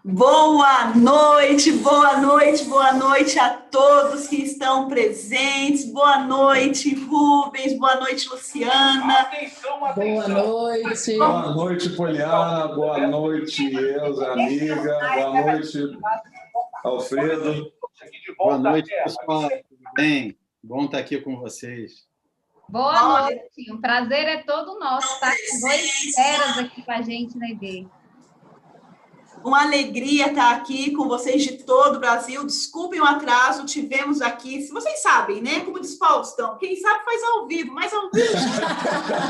Boa noite, boa noite, boa noite a todos que estão presentes. Boa noite, Rubens. Boa noite, Luciana. Atenção, atenção. Boa noite. Boa noite, Poliana. Boa noite, Elza, amiga. Boa noite, Alfredo. Boa noite, pessoal. Tudo bem? Bom estar aqui com vocês. Boa noite. Um prazer é todo nosso estar com dois feras aqui com a gente na ED. Uma alegria estar aqui com vocês de todo o Brasil. Desculpem o atraso, tivemos aqui, se vocês sabem, né? Como diz Faustão, quem sabe faz ao vivo, mas ao vivo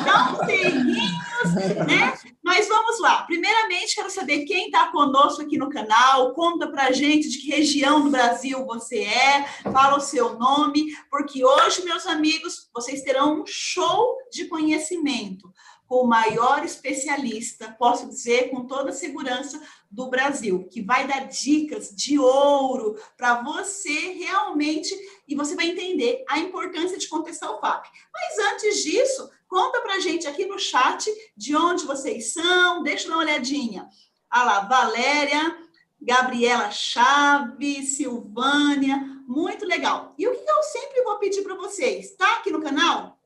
não seguimos, né? Mas vamos lá. Primeiramente, quero saber quem está conosco aqui no canal. Conta pra gente de que região do Brasil você é, fala o seu nome, porque hoje, meus amigos, vocês terão um show de conhecimento com o maior especialista, posso dizer com toda a segurança, do Brasil, que vai dar dicas de ouro para você realmente, e você vai entender a importância de contestar o FAP. Mas antes disso, conta para a gente aqui no chat de onde vocês são, deixa eu dar uma olhadinha. Ah lá, Valéria, Gabriela Chaves, Silvânia, muito legal. E o que eu sempre vou pedir para vocês, tá aqui no canal?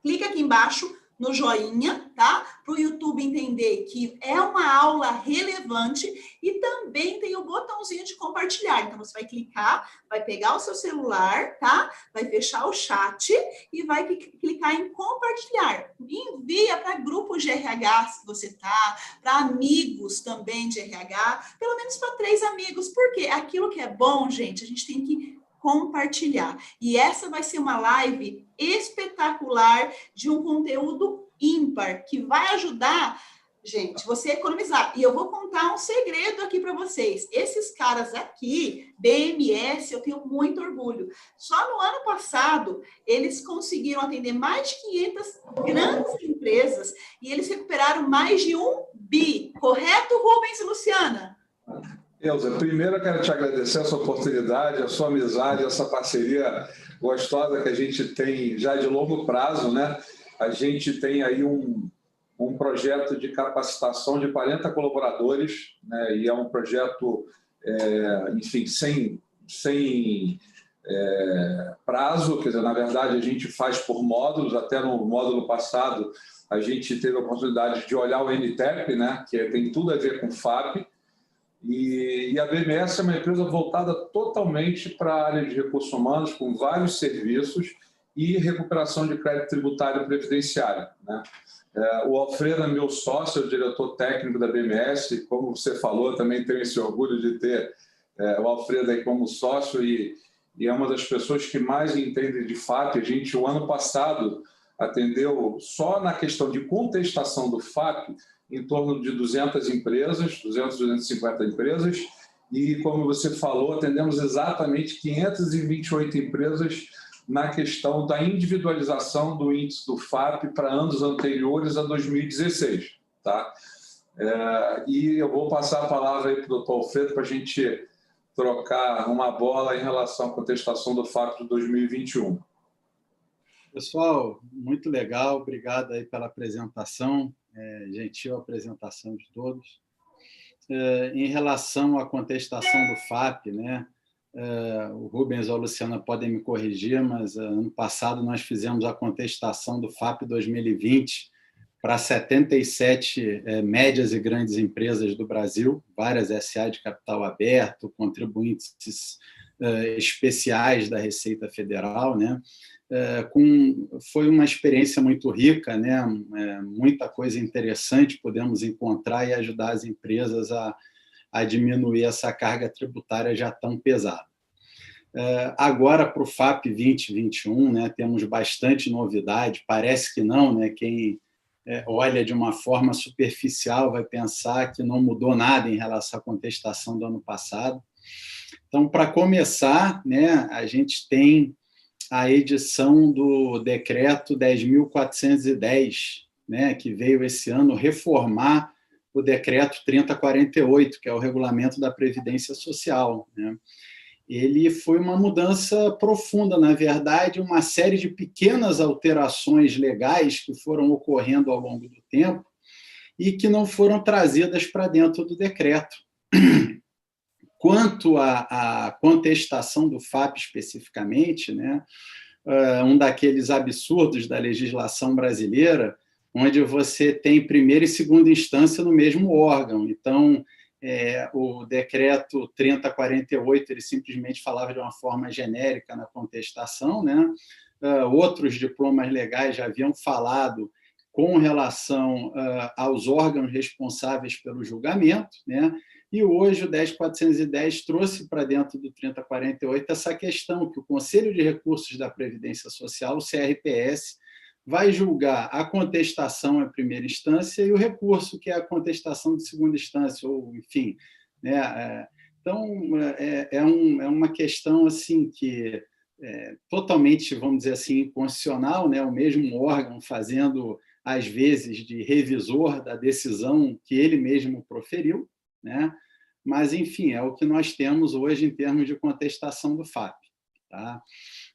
Clica aqui embaixo, no joinha, tá? Para o YouTube entender que é uma aula relevante e também tem o botãozinho de compartilhar. Então, você vai clicar, vai pegar o seu celular, tá? Vai fechar o chat e vai clicar em compartilhar. Envia para grupos de RH se você tá, para amigos também de RH, pelo menos para 3 amigos, porque aquilo que é bom, gente, a gente tem que compartilhar. E essa vai ser uma live espetacular de um conteúdo ímpar, que vai ajudar, gente, você a economizar. E eu vou contar um segredo aqui para vocês. Esses caras aqui, BMS, eu tenho muito orgulho. Só no ano passado, eles conseguiram atender mais de 500 grandes empresas e eles recuperaram mais de 1 bi. Correto, Rubens e Luciana? Elza, primeiro eu quero te agradecer essa oportunidade, a sua amizade, essa parceria gostosa que a gente tem já de longo prazo, né? A gente tem aí um projeto de capacitação de 40 colaboradores, né? E é um projeto, enfim, sem prazo, quer dizer, na verdade a gente faz por módulos, até no módulo passado a gente teve a oportunidade de olhar o NTEP, né? Que tem tudo a ver com FAP. E a BMS é uma empresa voltada totalmente para a área de recursos humanos, com vários serviços e recuperação de crédito tributário e previdenciário, né? O Alfredo é meu sócio, é o diretor técnico da BMS, como você falou, também tenho esse orgulho de ter o Alfredo aí como sócio e é uma das pessoas que mais entende de FAP. A gente, o ano passado, atendeu só na questão de contestação do FAP, em torno de 200 empresas, 250 empresas, e, como você falou, atendemos exatamente 528 empresas na questão da individualização do índice do FAP para anos anteriores a 2016. Tá? E eu vou passar a palavra aí para o Dr. Alfredo para a gente trocar uma bola em relação à contestação do FAP de 2021. Pessoal, muito legal, obrigado aí pela apresentação. Gentil apresentação de todos. Em relação à contestação do FAP, né? O Rubens ou a Luciana podem me corrigir, mas ano passado nós fizemos a contestação do FAP 2020 para 77 médias e grandes empresas do Brasil, várias SA de capital aberto, contribuintes especiais da Receita Federal, né? Foi uma experiência muito rica, né? Muita coisa interessante podemos encontrar e ajudar as empresas a diminuir essa carga tributária já tão pesada. Agora, para o FAP 2021, né, temos bastante novidade, parece que não, né? Quem olha de uma forma superficial vai pensar que não mudou nada em relação à contestação do ano passado. Então, para começar, né, a gente tem a edição do Decreto 10.410, né, que veio esse ano reformar o Decreto 3048, que é o Regulamento da Previdência Social, né? Ele foi uma mudança profunda, na verdade, uma série de pequenas alterações legais que foram ocorrendo ao longo do tempo e que não foram trazidas para dentro do decreto. Quanto à contestação do FAP especificamente, né, um daqueles absurdos da legislação brasileira, onde você tem primeira e segunda instância no mesmo órgão. Então, o decreto 3048, ele simplesmente falava de uma forma genérica na contestação, né? Outros diplomas legais já haviam falado com relação aos órgãos responsáveis pelo julgamento, né? E hoje o 10.410 trouxe para dentro do 3048 essa questão que o Conselho de Recursos da Previdência Social, o CRPS, vai julgar a contestação em primeira instância e o recurso, que é a contestação de segunda instância, ou enfim, né? Então, é uma questão assim que totalmente, vamos dizer assim, inconstitucional, né? O mesmo órgão fazendo, às vezes, de revisor da decisão que ele mesmo proferiu, né? Mas, enfim, é o que nós temos hoje em termos de contestação do FAP. Tá?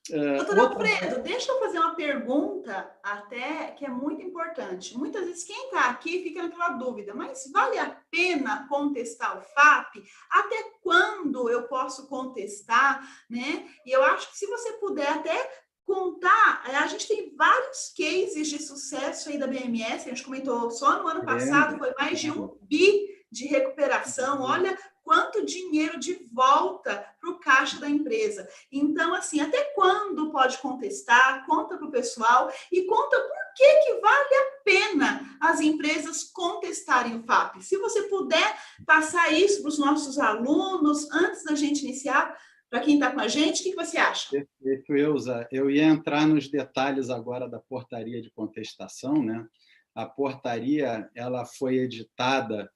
Doutor Alfredo, deixa eu fazer uma pergunta até que é muito importante. Muitas vezes quem está aqui fica naquela dúvida, mas vale a pena contestar o FAP? Até quando eu posso contestar? Né? E eu acho que se você puder até contar, a gente tem vários cases de sucesso aí da BMS, a gente comentou só no ano passado, foi mais de 1 bi de recuperação, olha quanto dinheiro de volta para o caixa da empresa. Então, assim, até quando pode contestar? Conta para o pessoal e conta por que vale a pena as empresas contestarem o FAP. Se você puder passar isso para os nossos alunos, antes da gente iniciar, para quem está com a gente, o que você acha? Perfeito, Elza. Eu ia entrar nos detalhes agora da portaria de contestação, né? A portaria, ela foi editada,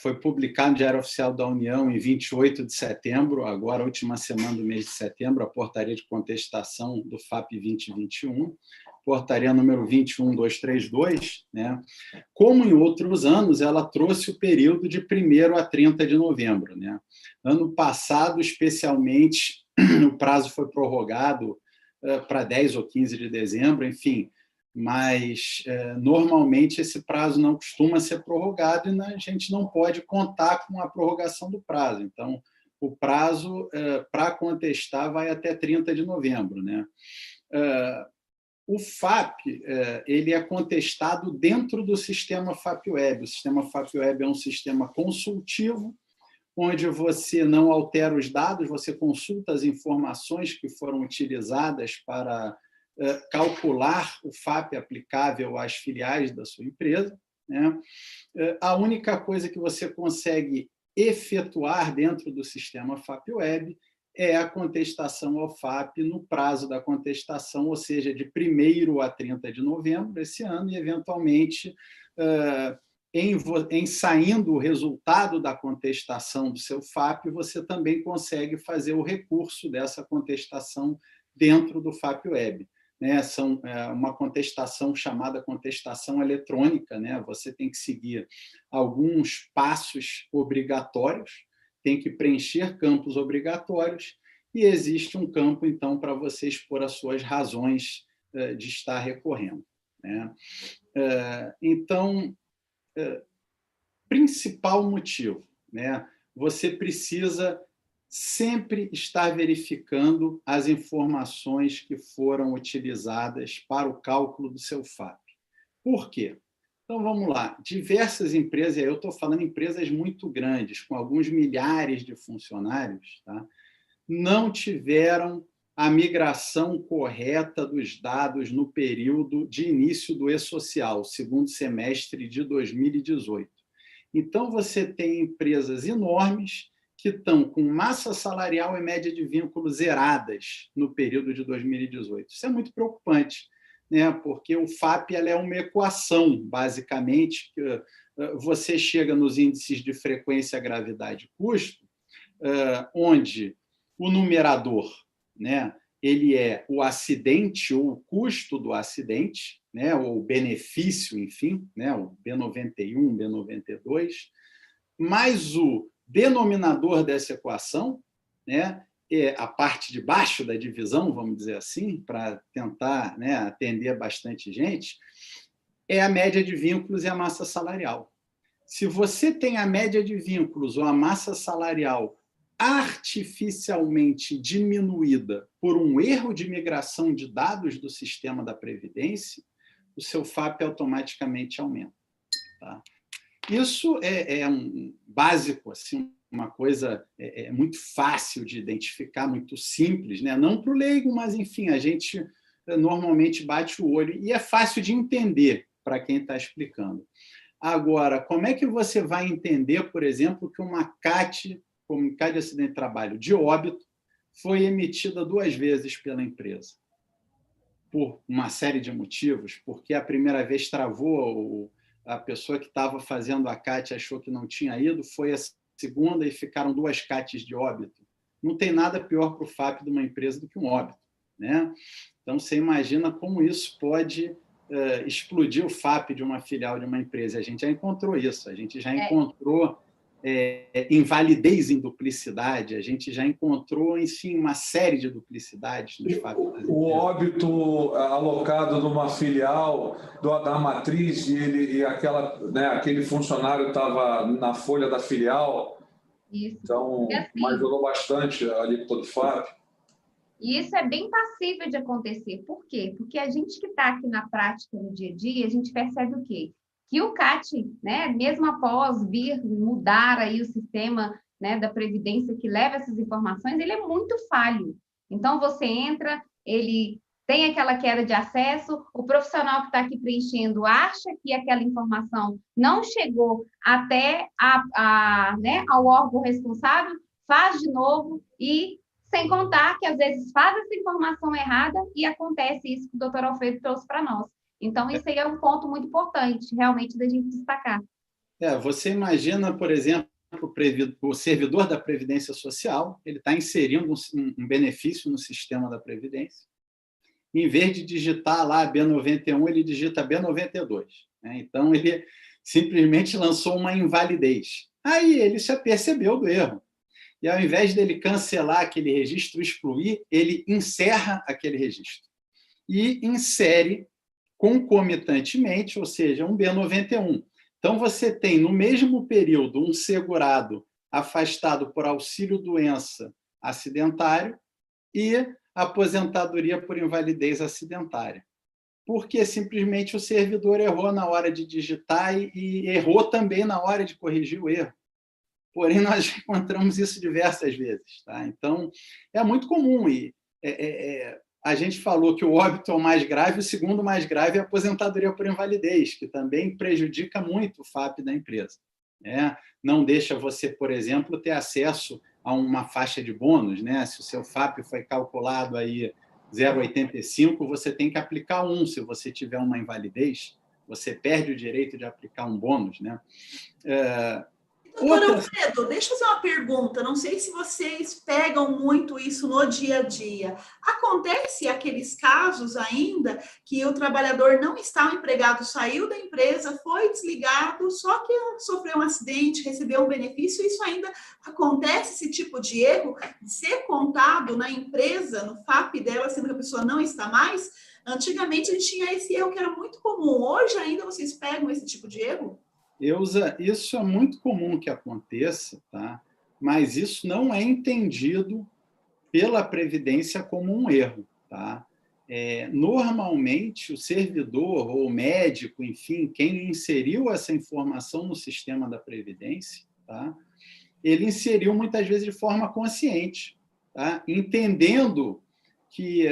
foi publicada no Diário Oficial da União em 28 de setembro, agora a última semana do mês de setembro, a portaria de contestação do FAP 2021, portaria número 21232, né? Como em outros anos, ela trouxe o período de 1º a 30 de novembro, né? Ano passado, especialmente, o prazo foi prorrogado para 10 ou 15 de dezembro, enfim, mas normalmente esse prazo não costuma ser prorrogado e a gente não pode contar com a prorrogação do prazo. Então, o prazo para contestar vai até 30 de novembro, né? O FAP ele é contestado dentro do sistema FAP Web. O sistema FAP Web é um sistema consultivo, onde você não altera os dados, você consulta as informações que foram utilizadas para calcular o FAP aplicável às filiais da sua empresa, né? A única coisa que você consegue efetuar dentro do sistema FAP Web é a contestação ao FAP no prazo da contestação, ou seja, de 1º a 30 de novembro desse ano, e, eventualmente, em saindo o resultado da contestação do seu FAP, você também consegue fazer o recurso dessa contestação dentro do FAP Web. Né? São uma contestação chamada contestação eletrônica, né? Você tem que seguir alguns passos obrigatórios, tem que preencher campos obrigatórios e existe um campo, então, para você expor as suas razões de estar recorrendo, né? Então, principal motivo, né? Você precisa sempre estar verificando as informações que foram utilizadas para o cálculo do seu FAP. Por quê? Então, vamos lá. Diversas empresas, eu estou falando empresas muito grandes, com alguns milhares de funcionários, tá? Não tiveram a migração correta dos dados no período de início do e-social, segundo semestre de 2018. Então, você tem empresas enormes que estão com massa salarial e média de vínculos zeradas no período de 2018. Isso é muito preocupante, né? Porque o FAP ela é uma equação, basicamente, que você chega nos índices de frequência, gravidade e custo, onde o numerador, né, ele é o acidente ou o custo do acidente, né, ou o benefício, enfim, né, o B91, B92, mais o denominador dessa equação, né, é a parte de baixo da divisão, vamos dizer assim, para tentar, né, atender bastante gente, é a média de vínculos e a massa salarial. Se você tem a média de vínculos ou a massa salarial artificialmente diminuída por um erro de migração de dados do sistema da Previdência, o seu FAP automaticamente aumenta. Tá? Isso é um básico, assim, uma coisa muito fácil de identificar, muito simples, né? Não para o leigo, mas, enfim, a gente normalmente bate o olho e é fácil de entender para quem está explicando. Agora, como é que você vai entender, por exemplo, que uma CAT, Comunicado de Acidente de Trabalho de óbito, foi emitida 2 vezes pela empresa? Por uma série de motivos, porque a primeira vez travou, a pessoa que estava fazendo a CAT achou que não tinha ido, foi a segunda e ficaram 2 CATs de óbito. Não tem nada pior para o FAP de uma empresa do que um óbito, né? Então, você imagina como isso pode explodir o FAP de uma filial de uma empresa. A gente já encontrou isso, a gente já encontrou invalidez em duplicidade, a gente já encontrou, enfim, uma série de duplicidades nos FAP. O óbito alocado numa filial da matriz e aquele funcionário estava na folha da filial, Isso. então assim, ajudou bastante a alíquota do FAP. E isso é bem passível de acontecer. Por quê? Porque a gente que está aqui na prática, no dia a dia, a gente percebe o quê? Que o CAT, né, mesmo após vir mudar aí o sistema, né, da Previdência que leva essas informações, ele é muito falho. Então, você entra, ele tem aquela queda de acesso, o profissional que está aqui preenchendo acha que aquela informação não chegou até né, ao órgão responsável, faz de novo e... Sem contar que, às vezes, faz essa informação errada e acontece isso que o doutor Alfredo trouxe para nós. Então, isso aí é um ponto muito importante, realmente, da gente destacar. Você imagina, por exemplo, o servidor da Previdência Social, ele está inserindo um benefício no sistema da Previdência. Em vez de digitar lá B91, ele digita B92. Né? Então, ele simplesmente lançou uma invalidez. Aí ele se apercebeu do erro. E, ao invés dele cancelar aquele registro, excluir, ele encerra aquele registro e insere concomitantemente, ou seja, um B91. Então, você tem, no mesmo período, um segurado afastado por auxílio-doença acidentário e aposentadoria por invalidez acidentária. Porque simplesmente o servidor errou na hora de digitar e errou também na hora de corrigir o erro. Porém, nós encontramos isso diversas vezes. Tá? Então, é muito comum. E a gente falou que o óbito é o mais grave, o segundo mais grave é a aposentadoria por invalidez, que também prejudica muito o FAP da empresa. Né? Não deixa você, por exemplo, ter acesso a uma faixa de bônus. Né? Se o seu FAP foi calculado aí 0,85, você tem que aplicar 1. Se você tiver uma invalidez, você perde o direito de aplicar um bônus. Né? Doutor Alfredo, deixa eu fazer uma pergunta. Não sei se vocês pegam muito isso no dia a dia. Acontece aqueles casos ainda que o trabalhador não está empregado, saiu da empresa, foi desligado, só que sofreu um acidente, recebeu um benefício. Isso ainda acontece, esse tipo de erro, de ser contado na empresa, no FAP dela, sendo que a pessoa não está mais? Antigamente a gente tinha esse erro que era muito comum. Hoje ainda vocês pegam esse tipo de erro? Eusa, isso é muito comum que aconteça, tá? Mas isso não é entendido pela Previdência como um erro. Tá? Normalmente, o servidor ou o médico, enfim, quem inseriu essa informação no sistema da Previdência, tá? Ele inseriu muitas vezes de forma consciente, tá? Entendendo que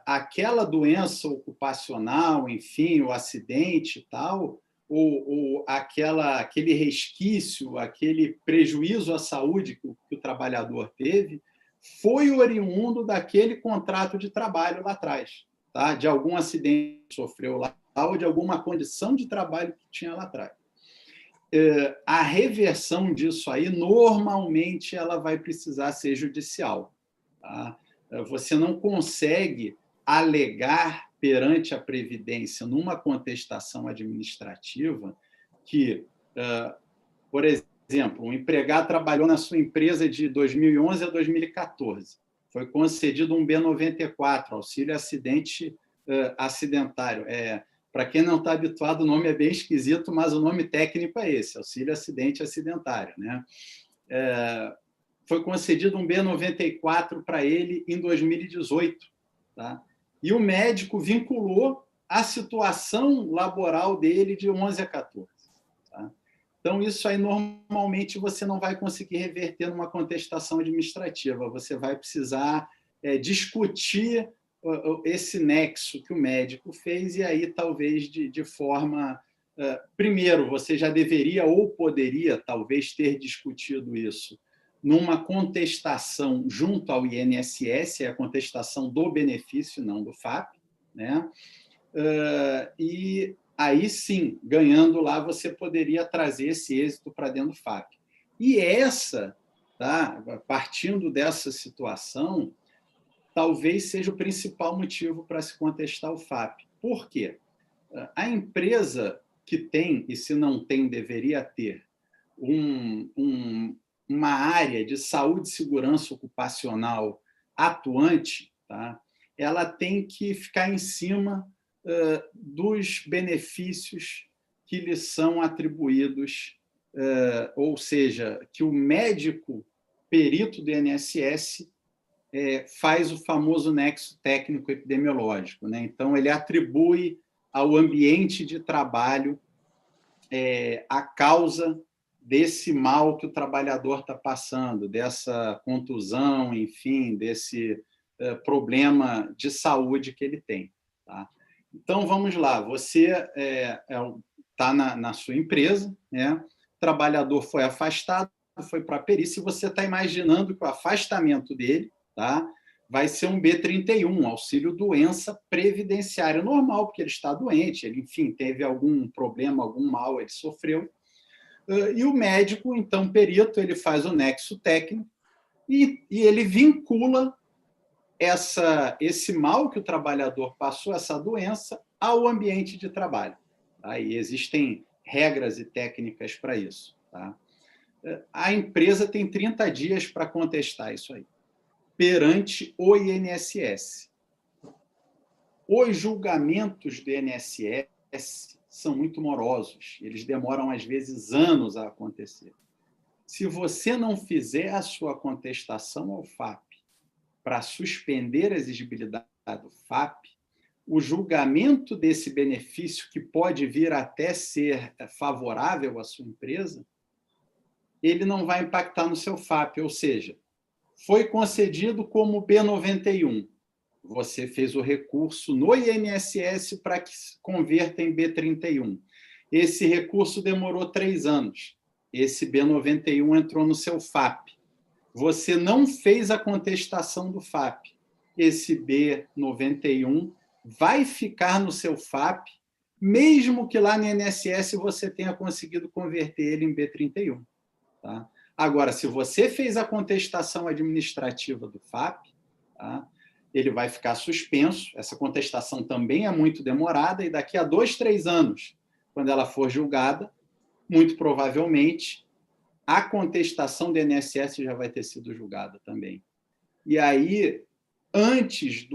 aquela doença ocupacional, enfim, o acidente e tal, ou aquele resquício, aquele prejuízo à saúde que o trabalhador teve, foi oriundo daquele contrato de trabalho lá atrás, tá? De algum acidente que sofreu lá, ou de alguma condição de trabalho que tinha lá atrás. A reversão disso aí, normalmente, ela vai precisar ser judicial. Tá? Você não consegue alegar perante a Previdência, numa contestação administrativa, que, por exemplo, um empregado trabalhou na sua empresa de 2011 a 2014, foi concedido um B94, auxílio acidente acidentário. Para quem não está habituado, o nome é bem esquisito, mas o nome técnico é esse, auxílio acidente acidentário. Né? foi concedido um B94 para ele em 2018. Tá? E o médico vinculou a situação laboral dele de 11 a 14. Tá? Então, isso aí, normalmente, você não vai conseguir reverter numa contestação administrativa. Você vai precisar discutir esse nexo que o médico fez, e aí, talvez, de forma... primeiro, você já deveria ou poderia, talvez, ter discutido isso numa contestação junto ao INSS, é a contestação do benefício, não do FAP, né? E aí sim, ganhando lá, você poderia trazer esse êxito para dentro do FAP. E tá, partindo dessa situação, talvez seja o principal motivo para se contestar o FAP. Por quê? A empresa que tem, e se não tem, deveria ter, uma área de saúde e segurança ocupacional atuante, tá? Ela tem que ficar em cima dos benefícios que lhe são atribuídos, ou seja, que o médico perito do INSS faz o famoso nexo técnico epidemiológico, né? Então, ele atribui ao ambiente de trabalho a causa desse mal que o trabalhador está passando, dessa contusão, enfim, desse problema de saúde que ele tem. Tá? Então, vamos lá. Você está na sua empresa, né? O trabalhador foi afastado, foi para a perícia, e você está imaginando que o afastamento dele, tá, vai ser um B31, auxílio doença previdenciária normal, porque ele está doente, ele, enfim, teve algum problema, algum mal, ele sofreu. E o médico, então, perito, ele faz o nexo técnico e ele vincula esse mal que o trabalhador passou, essa doença, ao ambiente de trabalho. Tá? E existem regras e técnicas para isso. Tá? A empresa tem 30 dias para contestar isso aí, perante o INSS. Os julgamentos do INSS são muito morosos, eles demoram, às vezes, anos a acontecer. Se você não fizer a sua contestação ao FAP para suspender a exigibilidade do FAP, o julgamento desse benefício, que pode vir até ser favorável à sua empresa, ele não vai impactar no seu FAP, ou seja, foi concedido como B91. Você fez o recurso no INSS para que se converta em B31. Esse recurso demorou 3 anos. Esse B91 entrou no seu FAP. Você não fez a contestação do FAP. Esse B91 vai ficar no seu FAP, mesmo que lá no INSS você tenha conseguido converter ele em B31. Tá? Agora, se você fez a contestação administrativa do FAP, tá, ele vai ficar suspenso. Essa contestação também é muito demorada, e daqui a 2, 3 anos, quando ela for julgada, muito provavelmente a contestação do INSS já vai ter sido julgada também. E aí, antes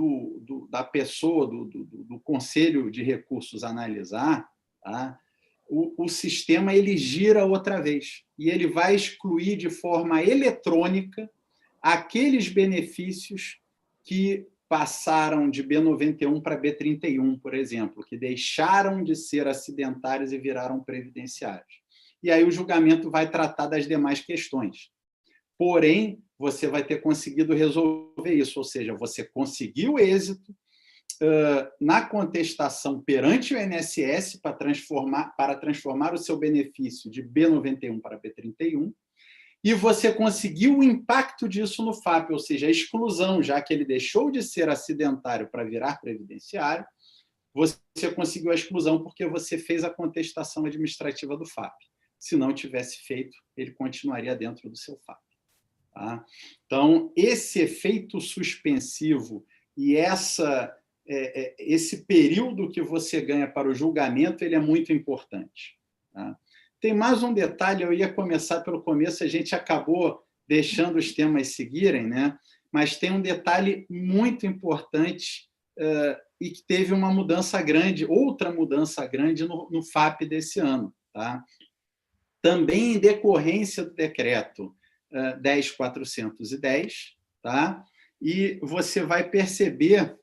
da pessoa, do Conselho de Recursos analisar, tá, o sistema ele gira outra vez, e ele vai excluir de forma eletrônica aqueles benefícios que passaram de B91 para B31, por exemplo, que deixaram de ser acidentários e viraram previdenciários. E aí o julgamento vai tratar das demais questões. Porém, você vai ter conseguido resolver isso, ou seja, você conseguiu êxito na contestação perante o INSS para transformar o seu benefício de B91 para B31, e você conseguiu o impacto disso no FAP, ou seja, a exclusão, já que ele deixou de ser acidentário para virar previdenciário, você conseguiu a exclusão porque você fez a contestação administrativa do FAP. Se não tivesse feito, ele continuaria dentro do seu FAP. Tá? Então, esse efeito suspensivo e esse período que você ganha para o julgamento, ele é muito importante. Tá? Tem mais um detalhe, eu ia começar pelo começo, a gente acabou deixando os temas seguirem, né? Mas tem um detalhe muito importante e que teve uma mudança grande, outra mudança grande no FAP desse ano. Tá? Também em decorrência do decreto 10.410, tá? E você vai perceber,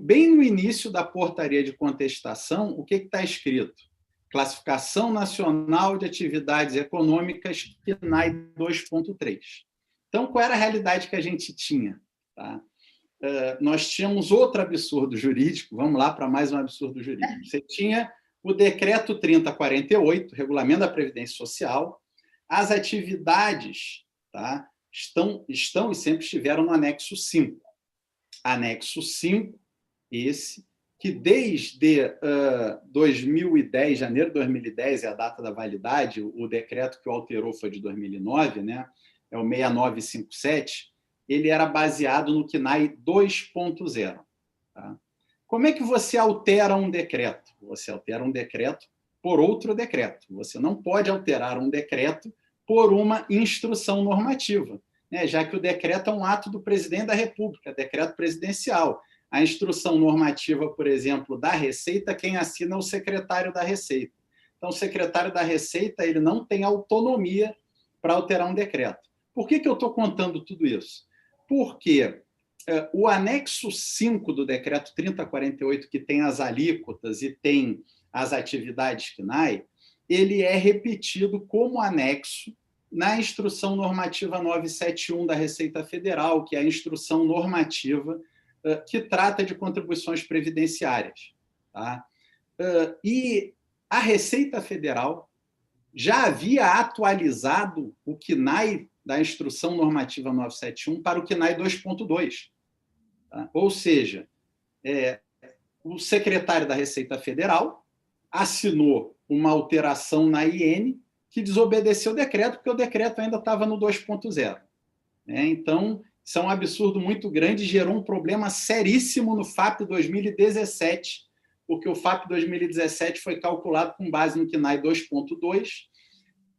bem no início da portaria de contestação, o que está escrito? Classificação Nacional de Atividades Econômicas, CNAE 2.3. Então, qual era a realidade que a gente tinha? Tá? Nós tínhamos outro absurdo jurídico, vamos lá para mais um absurdo jurídico. Você tinha o Decreto 3048, Regulamento da Previdência Social. As atividades, tá, estão e sempre estiveram no anexo 5. Anexo 5, esse, que desde 2010, janeiro de 2010, é a data da validade, o decreto que o alterou foi de 2009, né? É o 6957, ele era baseado no CNAE 2.0. Tá? Como é que você altera um decreto? Você altera um decreto por outro decreto. Você não pode alterar um decreto por uma instrução normativa, né? Já que o decreto é um ato do presidente da República, decreto presidencial. A instrução normativa, por exemplo, da Receita, quem assina é o secretário da Receita. Então, o secretário da Receita ele não tem autonomia para alterar um decreto. Por que eu estou contando tudo isso? Porque o anexo 5 do decreto 3048, que tem as alíquotas e tem as atividades CNAE, ele é repetido como anexo na instrução normativa 971 da Receita Federal, que é a instrução normativa que trata de contribuições previdenciárias. Tá? E a Receita Federal já havia atualizado o CNAE da Instrução Normativa 971 para o CNAE 2.2. Tá? Ou seja, o secretário da Receita Federal assinou uma alteração na IN que desobedeceu o decreto, porque o decreto ainda estava no 2.0. Então, isso é um absurdo muito grande, gerou um problema seríssimo no FAP 2017, porque o FAP 2017 foi calculado com base no CNAE 2.2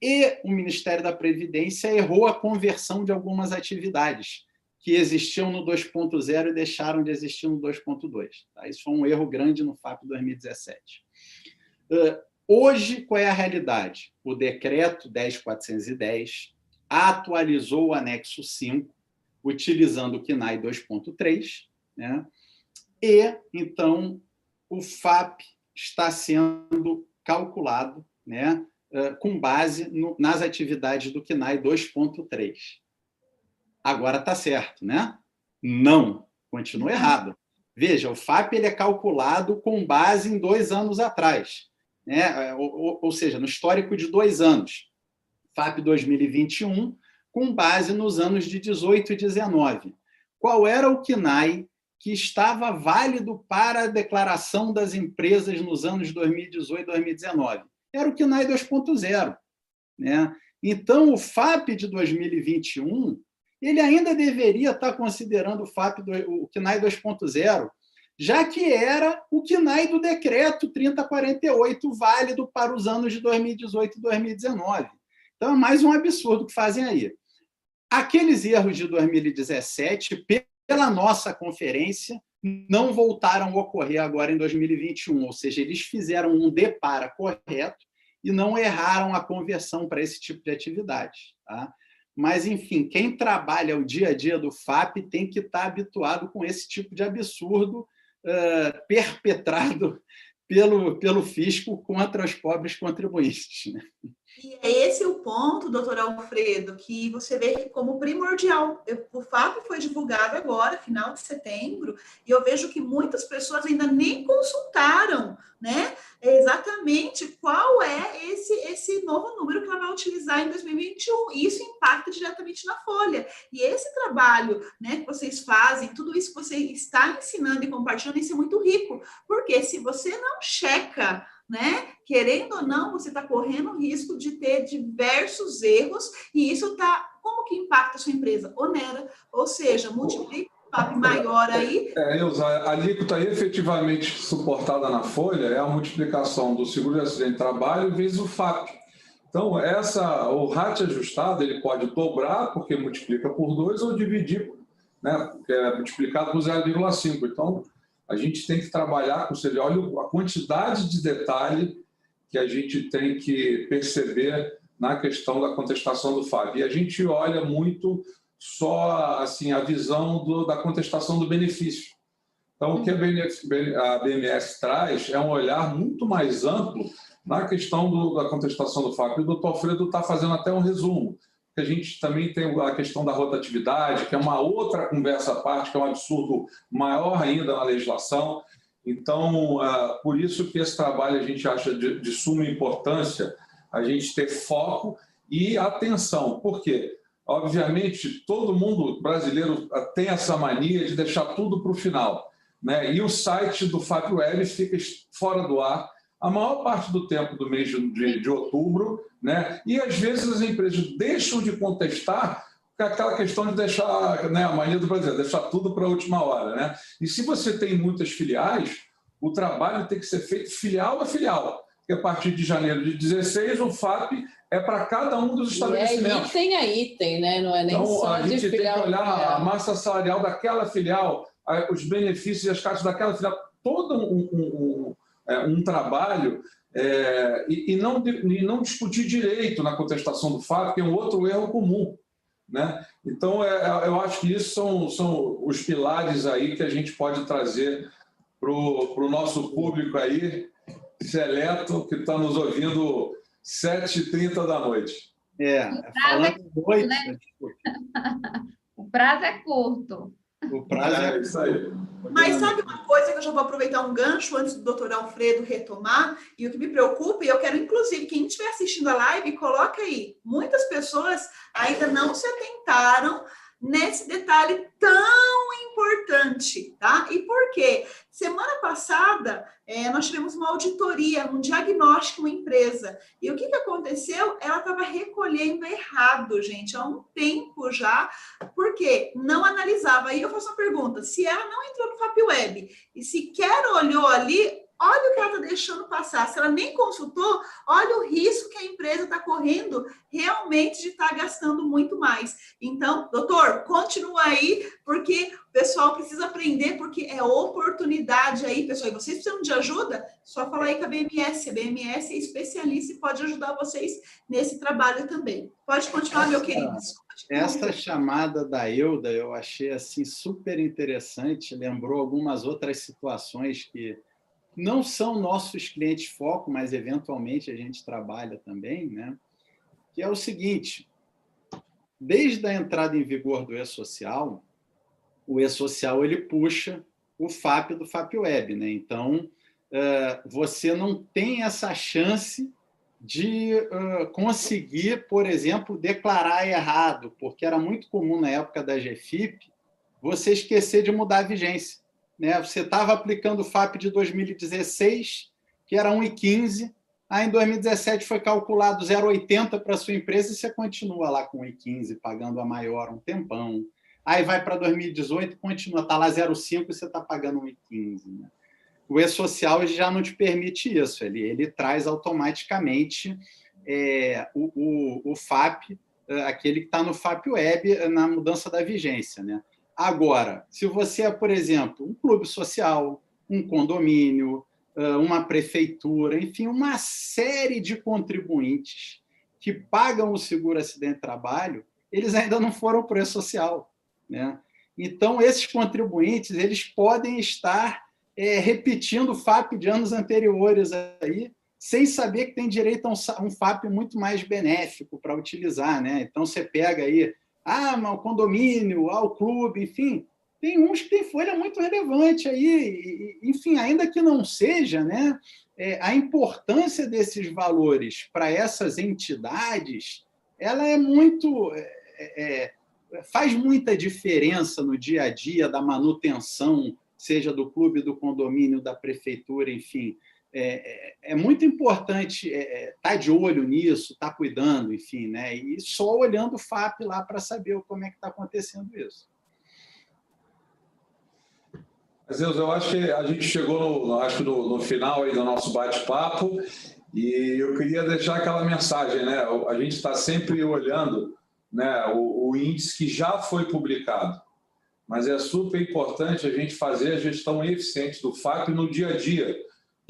e o Ministério da Previdência errou a conversão de algumas atividades que existiam no 2.0 e deixaram de existir no 2.2. Tá? Isso foi um erro grande no FAP 2017. Hoje, qual é a realidade? O decreto 10.410 atualizou o anexo 5, utilizando o CNAE 2.3, né? E, então, o FAP está sendo calculado, né, com base nas atividades do CNAE 2.3. Agora está certo, né? Não, continua errado. Veja, o FAP ele é calculado com base em 2 anos atrás, né? Ou seja, no histórico de 2 anos. FAP 2021, com base nos anos de 18 e 19. Qual era o CNAE que estava válido para a declaração das empresas nos anos 2018 e 2019? Era o CNAE 2.0. Né? Então, o FAP de 2021, ele ainda deveria estar considerando o CNAE 2.0, já que era o CNAE do decreto 3048 válido para os anos de 2018 e 2019. Então, é mais um absurdo que fazem aí. Aqueles erros de 2017, pela nossa conferência, não voltaram a ocorrer agora em 2021, ou seja, eles fizeram um depara correto e não erraram a conversão para esse tipo de atividade. Tá? Mas, enfim, quem trabalha o dia a dia do FAP tem que estar habituado com esse tipo de absurdo perpetrado pelo fisco contra os pobres contribuintes. Né? E é esse o ponto, doutor Alfredo, que você vê como primordial. O FAP foi divulgado agora, final de setembro, e eu vejo que muitas pessoas ainda nem consultaram, né, exatamente qual é esse novo número que ela vai utilizar em 2021. E isso impacta diretamente na folha. E esse trabalho, né, que vocês fazem, tudo isso que você está ensinando e compartilhando, isso é muito rico, porque se você não checa, né? Querendo ou não, você está correndo o risco de ter diversos erros, e isso como que impacta a sua empresa? Onera, ou seja, multiplica um FAP maior aí. Ilza, a alíquota efetivamente suportada na folha é a multiplicação do seguro de acidente de trabalho vezes o FAP. Então, o RAT ajustado ele pode dobrar, porque multiplica por 2, ou dividir, né? Porque é multiplicado por 0,5. Então, a gente tem que trabalhar com olha a quantidade de detalhe que a gente tem que perceber na questão da contestação do FAP. E a gente olha muito só assim, a visão da contestação do benefício. Então, o que a BMS traz é um olhar muito mais amplo na questão da contestação do FAP. E o doutor Alfredo está fazendo até um resumo, que a gente também tem a questão da rotatividade, que é uma outra conversa à parte, que é um absurdo maior ainda na legislação. Então, por isso que esse trabalho a gente acha de suma importância, a gente ter foco e atenção. Por quê? Obviamente, todo mundo brasileiro tem essa mania de deixar tudo para o final, né? E o site do FAPWeb fica fora do ar a maior parte do tempo do mês de outubro, né? E às vezes as empresas deixam de contestar aquela questão de deixar, né, a mania do brasileiro, deixar tudo para a última hora, né? E se você tem muitas filiais, o trabalho tem que ser feito filial a filial, porque a partir de janeiro de 16 o FAP é para cada um dos estabelecimentos. Item a item, né? Não é nem então, só a gente de filial tem que olhar a filial. a massa salarial daquela filial, os benefícios e as caixas daquela filial, todo um trabalho e não discutir direito na contestação do FAP, que é um outro erro comum, né? Então, eu acho que isso são os pilares aí que a gente pode trazer para o nosso público aí, seleto, que está nos ouvindo 7h30 da noite. Falando noite, né? O prazo é curto. O prazo é isso aí. Mas sabe uma coisa que eu já vou aproveitar um gancho antes do doutor Alfredo retomar, e o que me preocupa, e eu quero, inclusive, quem estiver assistindo a live, coloca aí. Muitas pessoas ainda não se atentaram nesse detalhe tão importante, tá? E por quê? Semana passada, nós tivemos uma auditoria, um diagnóstico, uma empresa. E o que aconteceu? Ela estava recolhendo errado, gente, há um tempo já, porque não analisava. Aí eu faço uma pergunta, se ela não entrou no FAPWeb e sequer olhou ali, olha o que ela está deixando passar. Se ela nem consultou, olha o risco que a empresa está correndo realmente de estar gastando muito mais. Então, doutor, continua aí, porque o pessoal precisa aprender, porque é oportunidade aí, pessoal. E vocês precisam de ajuda? Só falar aí com a BMS. A BMS é especialista e pode ajudar vocês nesse trabalho também. Pode continuar, meu querido. Essa chamada da Euda eu achei assim, super interessante, lembrou algumas outras situações que não são nossos clientes foco, mas eventualmente a gente trabalha também, né? Que é o seguinte, desde a entrada em vigor do E-Social, o E-Social ele puxa o FAP do FAPWeb, né? Então, você não tem essa chance de conseguir, por exemplo, declarar errado, porque era muito comum na época da GFIP você esquecer de mudar a vigência. Né? Você estava aplicando o FAP de 2016, que era 1,15, aí em 2017 foi calculado 0,80 para a sua empresa e você continua lá com 1,15, pagando a maior um tempão. Aí vai para 2018 e continua, está lá 0,5 e você está pagando 1,15. Né? O E-Social já não te permite isso, ele traz automaticamente o FAP, aquele que está no FAPWeb, na mudança da vigência, né? Agora, se você é, por exemplo, um clube social, um condomínio, uma prefeitura, enfim, uma série de contribuintes que pagam o seguro-acidente de trabalho, eles ainda não foram para o E-Social, né? Então, esses contribuintes eles podem estar repetindo o FAP de anos anteriores, aí, sem saber que tem direito a um FAP muito mais benéfico para utilizar, né? Então, você pega aí mas o condomínio, o clube, enfim, tem uns que tem folha muito relevante aí, enfim, ainda que não seja, né, a importância desses valores para essas entidades, ela é muito, faz muita diferença no dia a dia da manutenção, seja do clube, do condomínio, da prefeitura, enfim. É muito importante estar de olho nisso, estar cuidando, enfim, né? E só olhando o FAP lá para saber como é que está acontecendo isso. Zeus, eu acho que a gente chegou no final aí do nosso bate-papo e eu queria deixar aquela mensagem, né? A gente está sempre olhando, né, o índice que já foi publicado, mas é super importante a gente fazer a gestão eficiente do FAP no dia a dia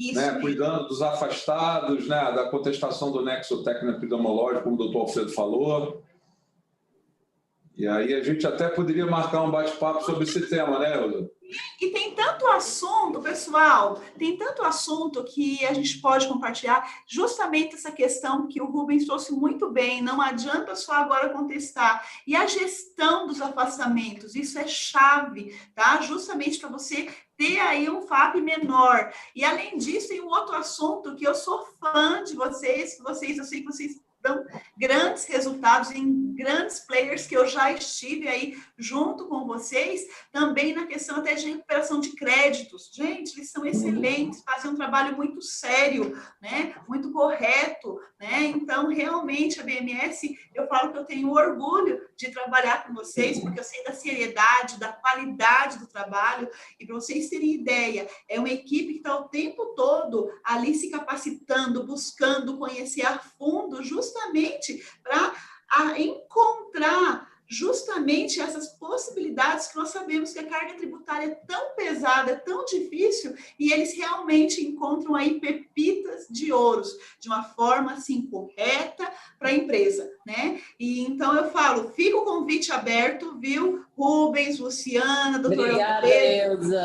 Isso né, mesmo. cuidando dos afastados, né, da contestação do nexo técnico epidemiológico, como o doutor Alfredo falou. E aí a gente até poderia marcar um bate-papo sobre esse tema, né, Elza? E tem tanto assunto, pessoal, tem tanto assunto que a gente pode compartilhar, justamente essa questão que o Rubens trouxe muito bem, não adianta só agora contestar. E a gestão dos afastamentos, isso é chave, tá? Justamente para você ter aí um FAP menor. E além disso, tem um outro assunto que eu sou fã de vocês, eu sei que vocês dão grandes resultados em grandes players que eu já estive aí junto com vocês, também na questão até de recuperação de créditos. Gente, eles são excelentes, fazem um trabalho muito sério, né? Muito correto, né? Então, realmente, a BMS, eu falo que eu tenho orgulho de trabalhar com vocês, porque eu sei da seriedade, da qualidade do trabalho, e para vocês terem ideia, é uma equipe que está o tempo todo ali se capacitando, buscando conhecer a fundo, justamente para encontrar justamente essas possibilidades que nós sabemos que a carga tributária é tão pesada, é tão difícil, e eles realmente encontram aí pepitas de ouros, de uma forma, assim, correta para a empresa, né? E então eu falo, fica o convite aberto, viu? Rubens, Luciana, doutora Obrigada, Elza.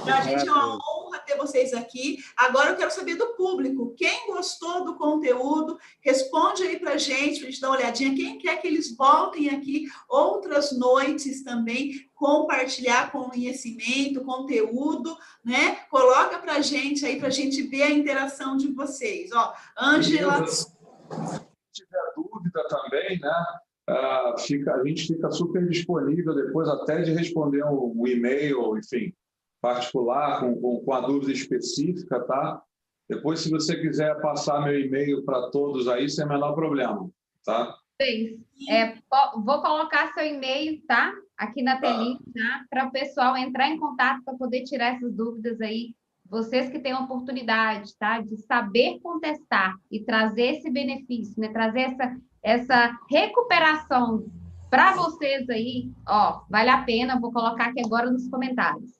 Para a gente é uma honra ter vocês aqui. Agora eu quero saber do público. Quem gostou do conteúdo, responde aí para a gente dar uma olhadinha. Quem quer que eles voltem aqui outras noites também, compartilhar conhecimento, conteúdo, né? Coloca para a gente aí, para a gente ver a interação de vocês. Ó, Ângela... Se tiver dúvida também, né? A gente fica super disponível depois até de responder um e-mail, enfim, particular, com a dúvida específica, tá? Depois, se você quiser passar meu e-mail para todos aí, sem o menor problema, tá? Vou colocar seu e-mail, tá? Aqui na telinha, tá? Para o pessoal entrar em contato para poder tirar essas dúvidas aí. Vocês que têm a oportunidade, tá? De saber contestar e trazer esse benefício, né? Trazer essa recuperação para vocês aí, ó, vale a pena. Vou colocar aqui agora nos comentários.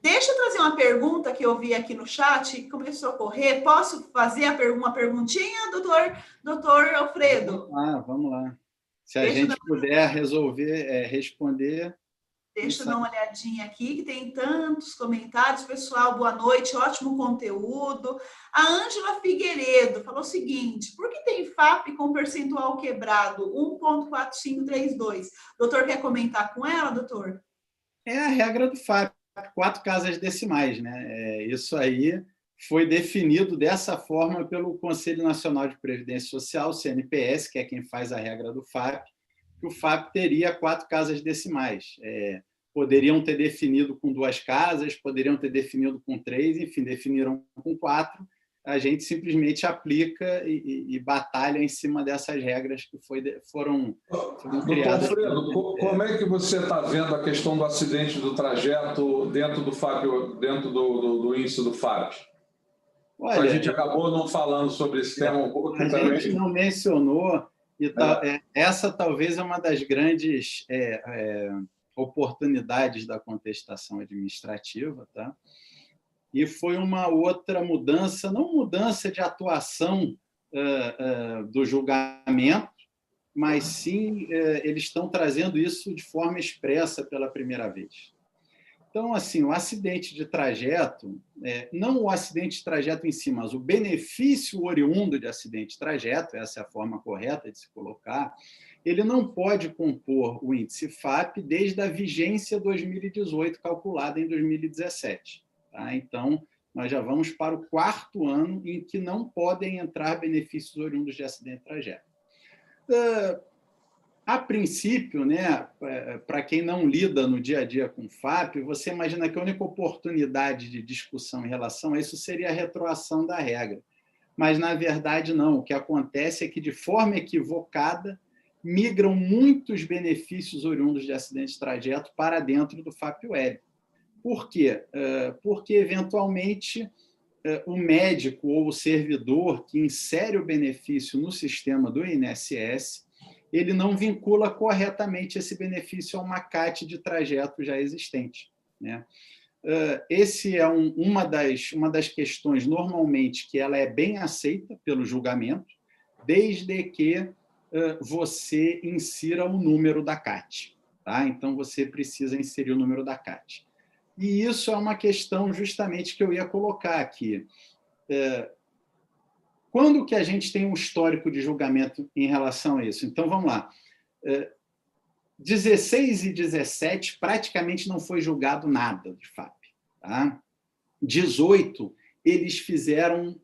Deixa eu trazer uma pergunta que eu vi aqui no chat, que começou a correr. Posso fazer uma perguntinha, doutor Alfredo? Vamos lá. Se a gente puder resolver, responder... Deixa eu dar uma olhadinha aqui, que tem tantos comentários. Pessoal, boa noite, ótimo conteúdo. A Ângela Figueiredo falou o seguinte, por que tem FAP com percentual quebrado, 1,4532? Doutor, quer comentar com ela, doutor? É a regra do FAP, 4 casas decimais, né? Isso aí foi definido dessa forma pelo Conselho Nacional de Previdência Social, CNPS, que é quem faz a regra do FAP, que o FAP teria 4 casas decimais. Poderiam ter definido com 2 casas, poderiam ter definido com 3, enfim, definiram com 4. A gente simplesmente aplica e batalha em cima dessas regras que foram criadas. Doutor Alfredo, como é que você está vendo a questão do acidente do trajeto dentro do FAP, dentro do índice do FAP? Olha, a gente acabou não falando sobre esse tema um pouco também. A gente não mencionou, e essa talvez é uma das grandes oportunidades da contestação administrativa, tá? E foi uma outra mudança, não mudança de atuação do julgamento, mas sim eles estão trazendo isso de forma expressa pela primeira vez. Então, assim, o acidente de trajeto, não o acidente de trajeto em si, mas o benefício oriundo de acidente de trajeto, essa é a forma correta de se colocar, ele não pode compor o índice FAP desde a vigência 2018, calculada em 2017. Tá? Então, nós já vamos para o 4º ano em que não podem entrar benefícios oriundos de acidente de trajeto. A princípio, né, para quem não lida no dia a dia com FAP, você imagina que a única oportunidade de discussão em relação a isso seria a retroação da regra. Mas, na verdade, não. O que acontece é que, de forma equivocada, migram muitos benefícios oriundos de acidente de trajeto para dentro do FAP-Web. Por quê? Porque, eventualmente, o médico ou o servidor que insere o benefício no sistema do INSS, ele não vincula corretamente esse benefício a uma CAT de trajeto já existente, né? esse é uma das questões, normalmente, que ela é bem aceita pelo julgamento, desde que você insira o número da CAT. Tá? Então, você precisa inserir o número da CAT. E isso é uma questão justamente que eu ia colocar aqui. Quando que a gente tem um histórico de julgamento em relação a isso? Então, vamos lá. 16 e 17 praticamente não foi julgado nada de FAP. Tá? 18, eles fizeram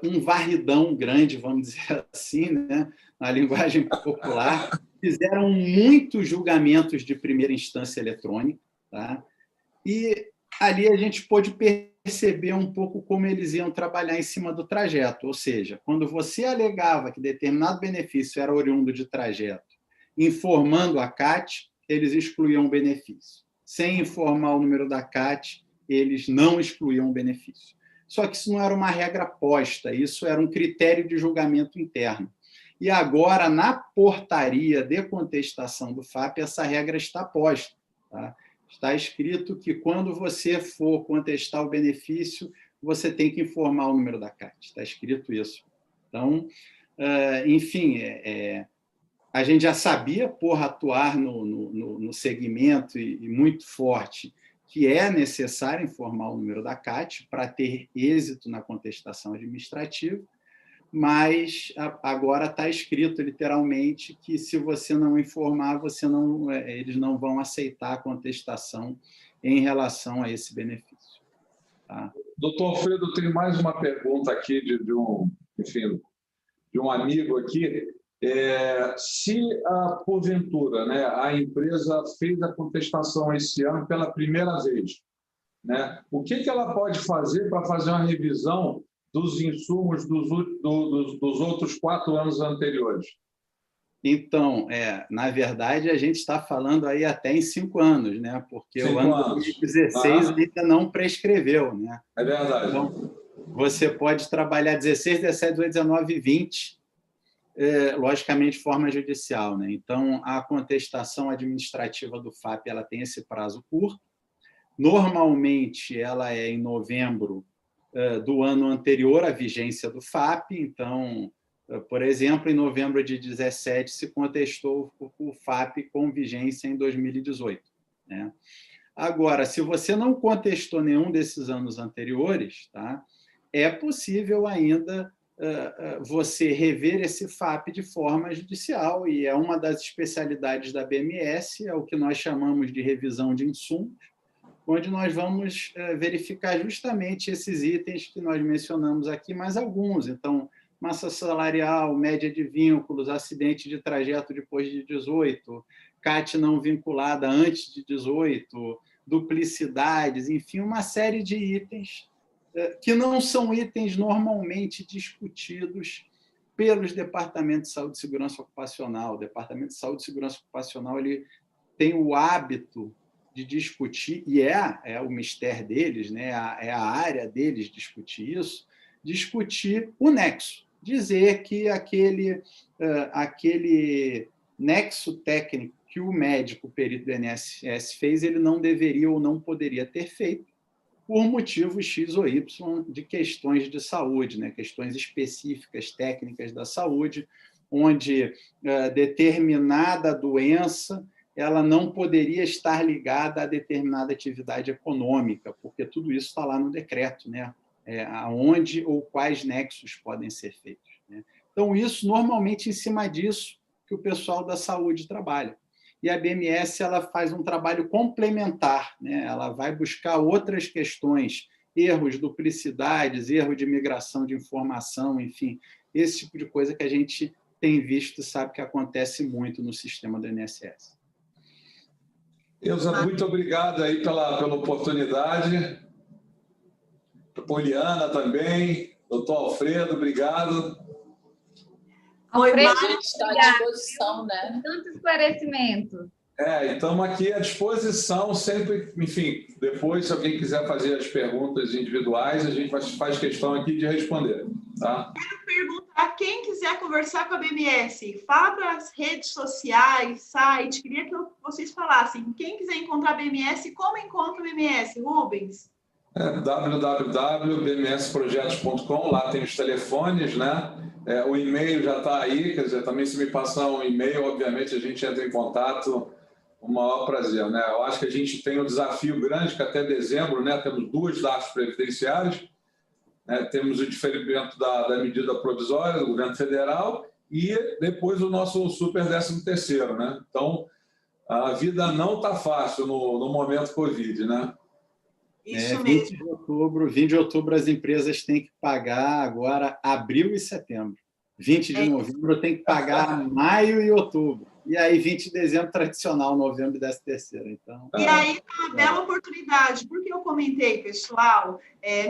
um varridão grande, vamos dizer assim, né? Na linguagem popular, fizeram muitos julgamentos de primeira instância eletrônica, tá? E ali a gente pôde perceber um pouco como eles iam trabalhar em cima do trajeto, ou seja, quando você alegava que determinado benefício era oriundo de trajeto, informando a CAT, eles excluíam o benefício. Sem informar o número da CAT, eles não excluíam o benefício. Só que isso não era uma regra posta, isso era um critério de julgamento interno. E agora, na portaria de contestação do FAP, essa regra está posta. Tá? Está escrito que, quando você for contestar o benefício, você tem que informar o número da CAT. Está escrito isso. Então, enfim, a gente já sabia, por atuar no segmento e muito forte, que é necessário informar o número da CAT para ter êxito na contestação administrativa, mas agora está escrito literalmente que, se você não informar, eles não vão aceitar a contestação em relação a esse benefício. Tá? Doutor Alfredo, tem mais uma pergunta aqui de um amigo aqui. Se, porventura, né, a empresa fez a contestação esse ano pela primeira vez, né, o que ela pode fazer para fazer uma revisão dos insumos dos outros 4 anos anteriores? Então, na verdade, a gente está falando aí até em 5 anos, né? Porque o ano 2016 ainda não prescreveu, né? É verdade. Então, você pode trabalhar 16, 17, 18, 19 e 20, logicamente, de forma judicial, né? Então, a contestação administrativa do FAP ela tem esse prazo curto. Normalmente, ela é em novembro do ano anterior à vigência do FAP. Então, por exemplo, em novembro de 2017 se contestou o FAP com vigência em 2018. Né? Agora, se você não contestou nenhum desses anos anteriores, tá, é possível ainda você rever esse FAP de forma judicial, e é uma das especialidades da BMS, é o que nós chamamos de revisão de insumos, onde nós vamos verificar justamente esses itens que nós mencionamos aqui, mais alguns. Então, massa salarial, média de vínculos, acidente de trajeto depois de 18, CAT não vinculada antes de 18, duplicidades, enfim, uma série de itens que não são itens normalmente discutidos pelos departamentos de saúde e segurança ocupacional. O Departamento de Saúde e Segurança Ocupacional ele tem o hábito de discutir, e é o mistério deles, né? É a área deles discutir isso, discutir o nexo, dizer que aquele nexo técnico que o médico perito do INSS fez, ele não deveria ou não poderia ter feito, por motivos X ou Y de questões de saúde, né? Questões específicas, técnicas da saúde, onde determinada doença ela não poderia estar ligada a determinada atividade econômica, porque tudo isso está lá no decreto, né? Aonde ou quais nexos podem ser feitos. Né? Então, isso, normalmente, em cima disso que o pessoal da saúde trabalha. E a BMS ela faz um trabalho complementar, né? Ela vai buscar outras questões, erros, duplicidades, erro de migração de informação, enfim, esse tipo de coisa que a gente tem visto e sabe que acontece muito no sistema do INSS. Elza, muito obrigado aí pela oportunidade. Poliana também, doutor Alfredo, obrigado. Alfredo, a gente está à disposição, né? Tanto esclarecimento. Estamos aqui à disposição, sempre, enfim, depois, se alguém quiser fazer as perguntas individuais, a gente faz questão aqui de responder. Tá? Quero perguntar, quem quiser quiser conversar com a BMS, fala para as redes sociais, site, queria que vocês falassem. Quem quiser encontrar a BMS, como encontra a BMS, Rubens? www.bmsprojetos.com, lá tem os telefones, né? O e-mail já está aí, quer dizer, também se me passar um e-mail, obviamente a gente entra em contato, o maior prazer, né? Eu acho que a gente tem um desafio grande, que até dezembro, né, temos 2 datas previdenciárias, né? Temos o diferimento da medida provisória do governo federal e depois o nosso super 13º, né? Então, a vida não está fácil no momento Covid, né? Isso mesmo. 20 de outubro as empresas têm que pagar agora abril e setembro. 20 de novembro tem que pagar maio e outubro. E aí 20 de dezembro tradicional, novembro e 13º. Então, e aí é uma bela oportunidade, porque eu comentei, pessoal,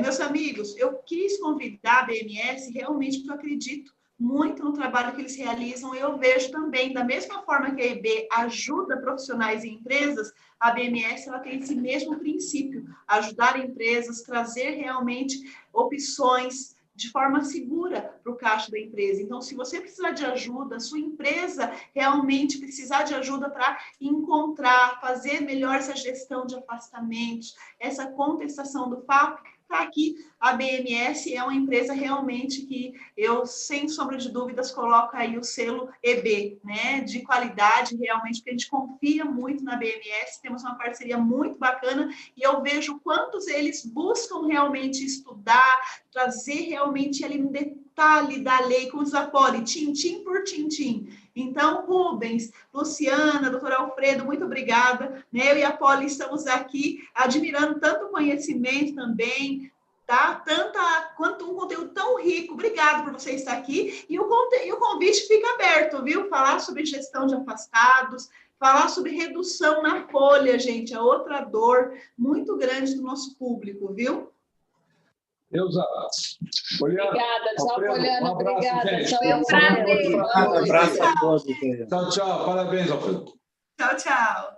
meus amigos, eu quis convidar a BMS realmente porque eu acredito muito no trabalho que eles realizam. Eu vejo também, da mesma forma que a EB ajuda profissionais e empresas, a BMS ela tem esse mesmo princípio, ajudar empresas, trazer realmente opções de forma segura para o caixa da empresa. Então, se você precisar de ajuda, sua empresa realmente precisar de ajuda para encontrar, fazer melhor essa gestão de afastamentos, essa contestação do FAP, está aqui. A BMS é uma empresa realmente que eu, sem sombra de dúvidas, coloco aí o selo EB, né, de qualidade, realmente, porque a gente confia muito na BMS, temos uma parceria muito bacana e eu vejo quantos eles buscam realmente estudar, trazer realmente ali um detalhe da lei, como diz a Poli, tintim por tintim. Então, Rubens, Luciana, doutor Alfredo, muito obrigada. Eu e a Poli estamos aqui admirando tanto o conhecimento também, tá? Quanto um conteúdo tão rico. Obrigada por você estar aqui. E o convite fica aberto, viu? Falar sobre gestão de afastados, falar sobre redução na folha, gente, é outra dor muito grande do nosso público, viu? Obrigada, tchau, Poliana. Obrigada, tchau. Foi um prazer. um abraço a todos. Tchau, tchau. Parabéns, Alfredo. Tchau, tchau.